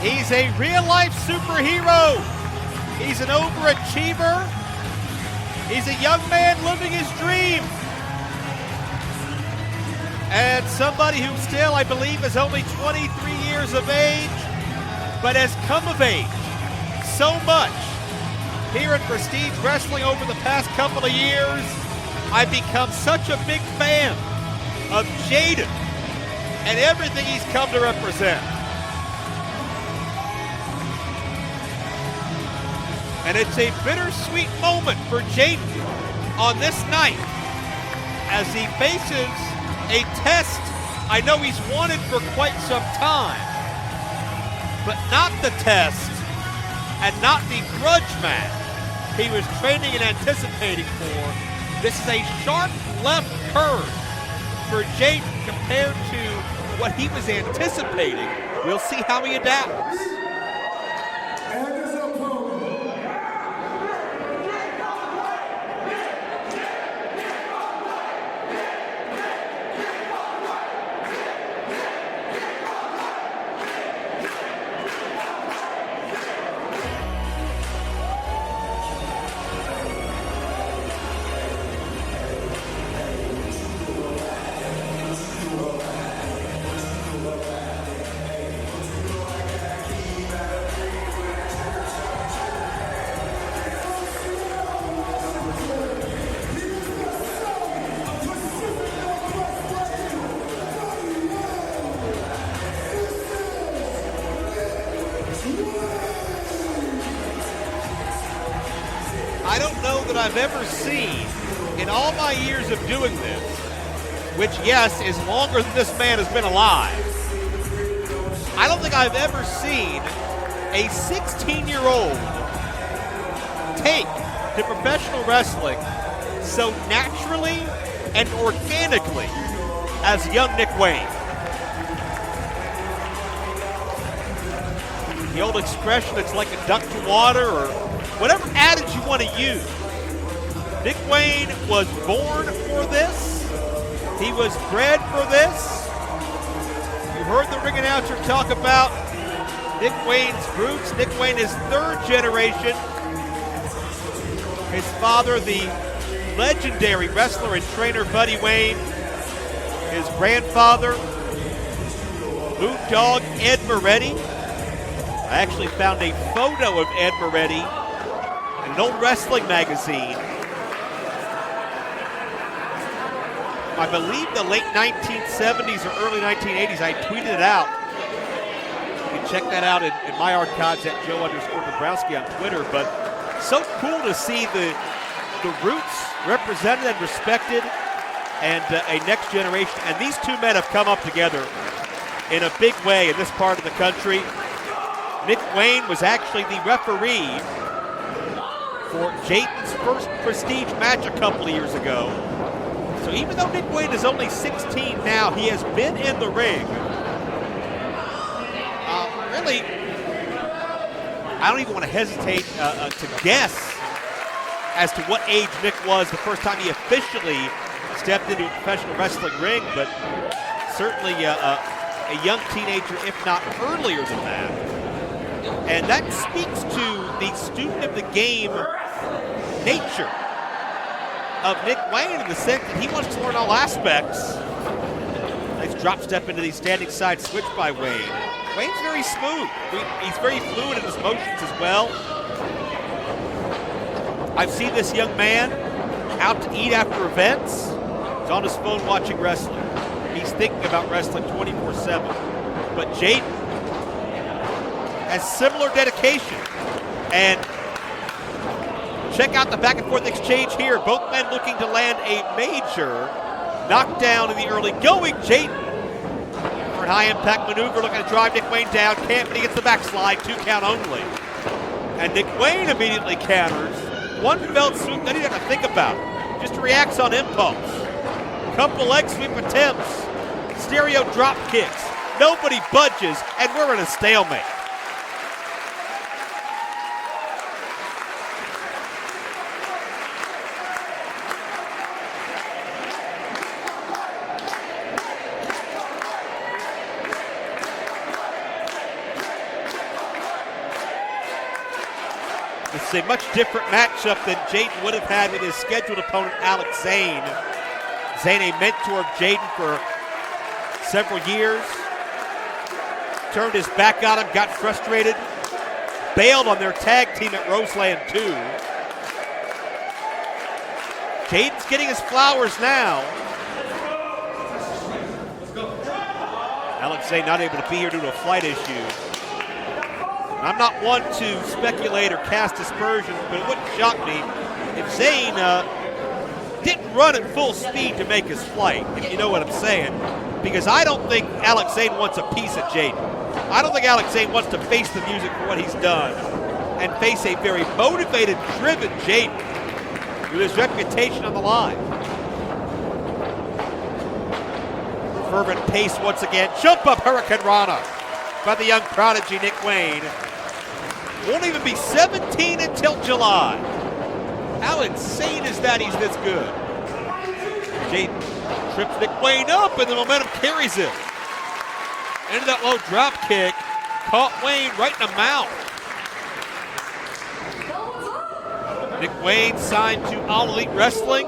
He's a real-life superhero. He's an overachiever. He's a young man living his dream. And somebody who still, I believe, is only 23 years of age, but has come of age so much here in Prestige Wrestling over the past couple of years. I've become such a big fan of Jaiden and everything he's come to represent. And it's a bittersweet moment for Jaiden on this night as he faces a test I know he's wanted for quite some time, but not the test and not the grudge match he was training and anticipating for. This is a sharp left curve for Jaiden compared to what he was anticipating. We'll see how he adapts. I don't know that I've ever seen, in all my years of doing this, which, yes, is longer than this man has been alive, I don't think I've ever seen a 16-year-old take to professional wrestling so naturally and organically as young Nick Wayne. The old expression, it's like a duck to water, or whatever adage you want to use. Nick Wayne was born for this. He was bred for this. You heard the ring announcer talk about Nick Wayne's roots. Nick Wayne is third generation. His father, the legendary wrestler and trainer Buddy Wayne. His grandfather, Boot Dog Ed Moretti. I actually found a photo of Ed Moretti in an old wrestling magazine. I believe the late 1970s or early 1980s. I tweeted it out. You can check that out in my archives at Joe_Dabrowski on Twitter. But so cool to see the roots represented and respected, and a next generation. And these two men have come up together in a big way in this part of the country. Nick Wayne was actually the referee for Jaiden's first Prestige match a couple of years ago. So even though Nick Wayne is only 16 now, he has been in the ring. Really, I don't even want to hesitate to guess as to what age Nick was the first time he officially stepped into a professional wrestling ring, but certainly a young teenager, if not earlier than that. And that speaks to the student of the game nature of Nick Wayne, in the sense that he wants to learn all aspects. Nice drop step into the standing side switch by Wayne. Wayne's very smooth. He's very fluid in his motions as well. I've seen this young man out to eat after events. He's on his phone watching wrestling. He's thinking about wrestling 24/7. But Jaiden has similar dedication. And check out the back and forth exchange here. Both men looking to land a major knockdown in the early going. Jaiden for an high impact maneuver, looking to drive Nick Wayne down. Can't, but he gets the backslide, 2 count only. And Nick Wayne immediately counters. One felt swoop, then he doesn't think about it. Just reacts on impulse. Couple leg sweep attempts. Stereo drop kicks. Nobody budges, and we're in a stalemate. This is a much different matchup than Jaiden would have had with his scheduled opponent, Alex Zane. Zane, a mentor of Jaiden for several years. Turned his back on him, got frustrated, bailed on their tag team at Roseland 2. Jaiden's getting his flowers now. Alex Zane not able to be here due to a flight issue. I'm not one to speculate or cast aspersions, but it wouldn't shock me if Zane didn't run at full speed to make his flight, if you know what I'm saying. Because I don't think Alex Zane wants a piece of Jaiden. I don't think Alex Zane wants to face the music for what he's done and face a very motivated, driven Jaiden with his reputation on the line. Fervent pace once again. Jump up Hurricane Rana by the young prodigy Nick Wayne. Won't even be 17 until July. How insane is that he's this good? Jaiden trips Nick Wayne up and the momentum carries him. Into that low drop kick. Caught Wayne right in the mouth. Nick Wayne signed to All Elite Wrestling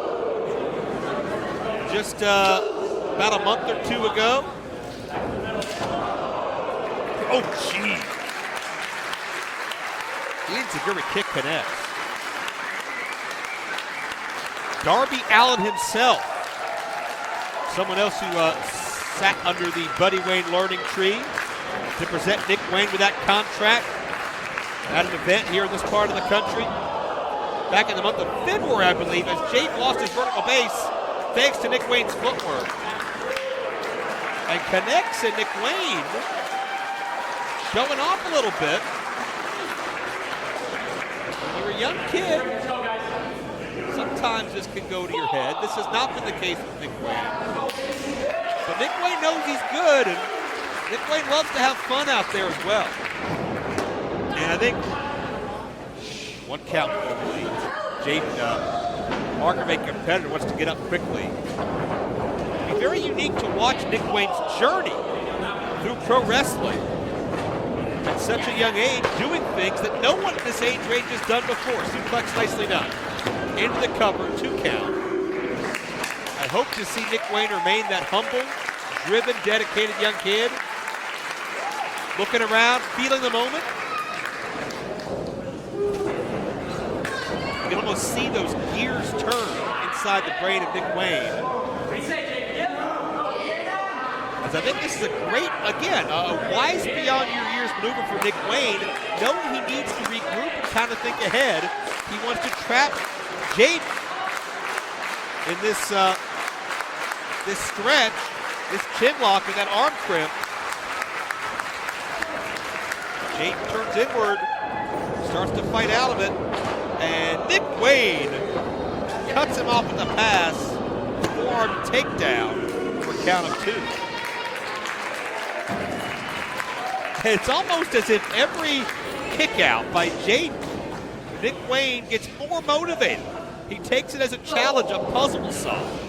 just about a month or two ago. Oh, gee. The enziguri kick connects. Darby Allin himself, someone else who sat under the Buddy Wayne learning tree to present Nick Wayne with that contract at an event here in this part of the country. Back in the month of February, I believe, as Jaiden lost his vertical base thanks to Nick Wayne's footwork. And connects, and Nick Wayne showing off a little bit. When you're a young kid, sometimes this can go to your head. This has not been the case with Nick Wayne. But Nick Wayne knows he's good, and Nick Wayne loves to have fun out there as well. And I think one count only. Jaiden, Mark-made competitor, wants to get up quickly. It'd be very unique to watch Nick Wayne's journey through pro wrestling at such a young age, doing things that no one at this age range has done before. Suplex nicely done. Into the cover, 2 count. I hope to see Nick Wayne remain that humble, driven, dedicated young kid. Looking around, feeling the moment. You can almost see those gears turn inside the brain of Nick Wayne. As I think this is a great, again, a wise beyond your years maneuver for Nick Wayne, knowing he needs to regroup and kind of think ahead. He wants to trap Jaiden in this this stretch, this chin lock with that arm crimp. Jaiden turns inward, starts to fight out of it, and Nick Wayne cuts him off with a pass, forearm takedown for a count of 2. It's almost as if every kick out by Jaiden, Nick Wayne gets more motivated. He takes it as a challenge, a puzzle to solve.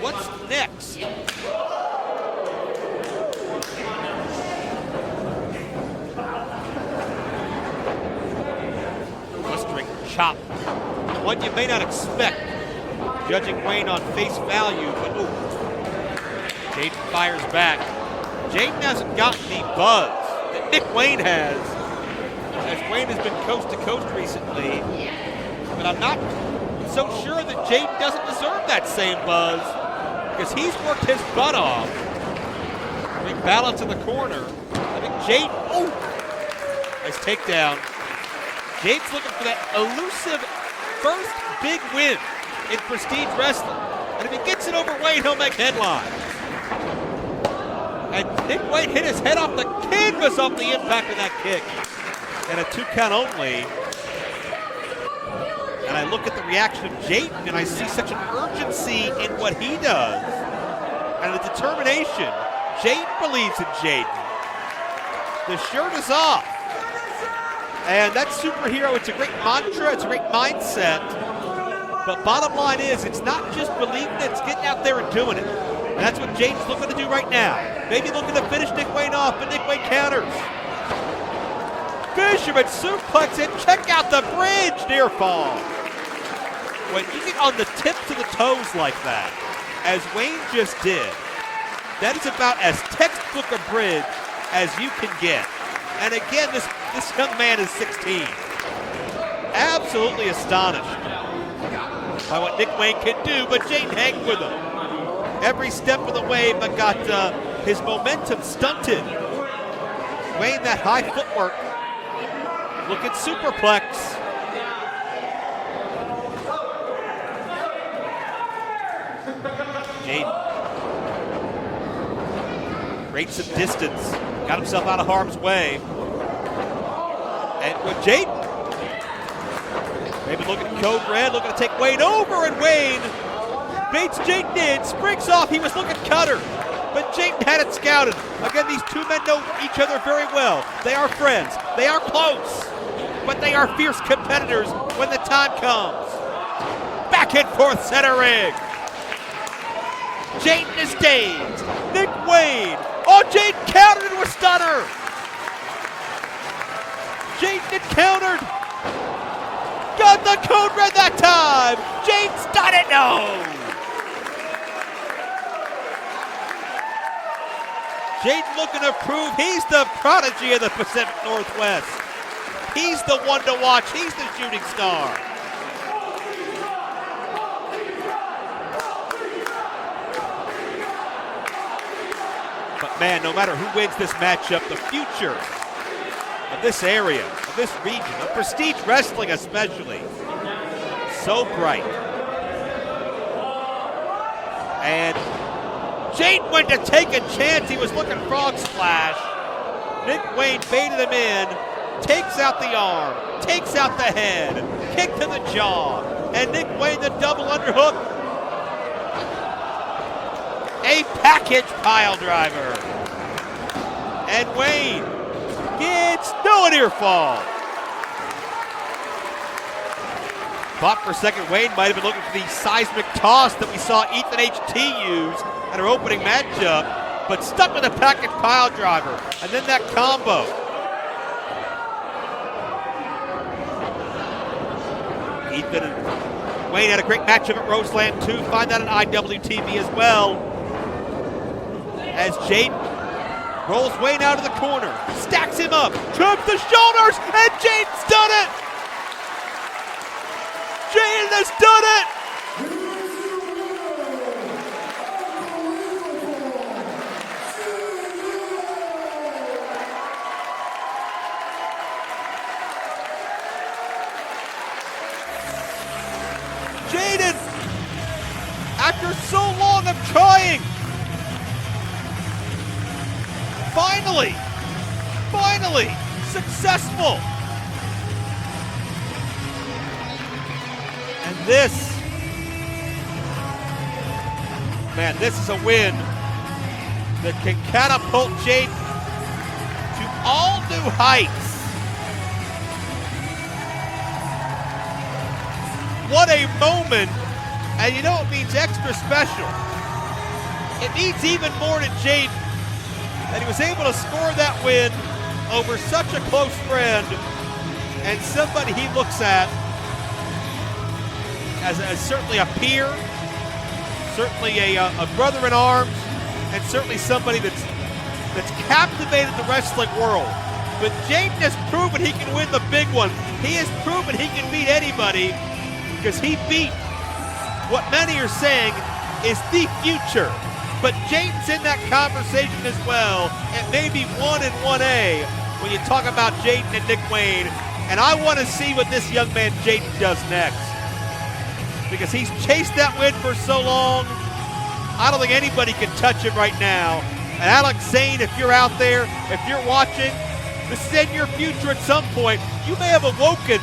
What's next? Blistering chop. One you may not expect, judging Wayne on face value, but Jaiden fires back. Jaiden hasn't gotten the buzz that Nick Wayne has, as Wayne has been coast to coast recently. But I'm not so sure that Jaiden doesn't deserve that same buzz, because he's worked his butt off. Big balance in the corner. I think Jaiden, nice takedown. Jaiden's looking for that elusive first big win in prestige wrestling. And if he gets it over Wayne, he'll make headlines. And Nick Wayne hit his head off the canvas off the impact of that kick. And a 2 count only. And I look at the reaction of Jaiden, and I see such an urgency in what he does. And the determination. Jaiden believes in Jaiden. The shirt is off. And that superhero, it's a great mantra, it's a great mindset. But bottom line is, it's not just believing it, it's getting out there and doing it. And that's what Jaiden's looking to do right now. Maybe looking to finish Nick Wayne off, but Nick Wayne counters. Fisherman suplex and check out the bridge, near fall. When you get on the tips of the toes like that, as Wayne just did, that is about as textbook a bridge as you can get. And again, this young man is 16. Absolutely astonished by what Nick Wayne can do, but Jaiden hangs with him every step of the way, but got his momentum stunted. Wayne, that high footwork. Look at superplex. Jaiden creates some distance, got himself out of harm's way. And with Jaiden, maybe looking at Code Red, looking to take Wayne over, and Wayne baits Jaiden in, springs off. He was looking cutter, but Jaiden had it scouted. Again, these two men know each other very well. They are friends, they are close, but they are fierce competitors when the time comes. Back and forth center ring. Jaiden is dazed. Nick Wayne. Oh, Jaiden countered into a stunner. Jaiden had countered. Got the Code Red that time. Jaiden stunned it. No. Jaiden looking to prove he's the prodigy of the Pacific Northwest. He's the one to watch. He's the shooting star. But man, no matter who wins this matchup, the future of this area, of this region, of prestige wrestling especially, so bright. And Jaiden went to take a chance. He was looking frog splash. Nick Wayne baited him in, takes out the arm, takes out the head, kick to the jaw, and Nick Wayne the double underhook. A package pile driver. And Wayne gets no near fall. Thought for a second Wayne might have been looking for the seismic toss that we saw Ethan HT use at our opening matchup, but stuck with a package pile driver. And then that combo. Ethan and Wayne had a great matchup at Roseland 2. Find that on IWTV as well. As Jaiden rolls Wayne out of the corner, stacks him up, chops the shoulders, and Jaiden's done it! Jaiden has done it! Jaiden, after so long of trying, finally successful. And this is a win that can catapult Jaiden to all new heights. What a moment, and you know it means extra special. It means even more to Jaiden that he was able to score that win over such a close friend and somebody he looks at as certainly a peer, certainly a brother in arms, and certainly somebody that's captivated the wrestling world. But Jaiden has proven he can win the big one. He has proven he can beat anybody because he beat what many are saying is the future. But Jaiden's in that conversation as well, and maybe 1 and 1A when you talk about Jaiden and Nick Wayne. And I want to see what this young man Jaiden does next, because he's chased that win for so long. I don't think anybody can touch him right now. And Alex Zane, if you're out there, if you're watching, this is in your future at some point. You may have awoken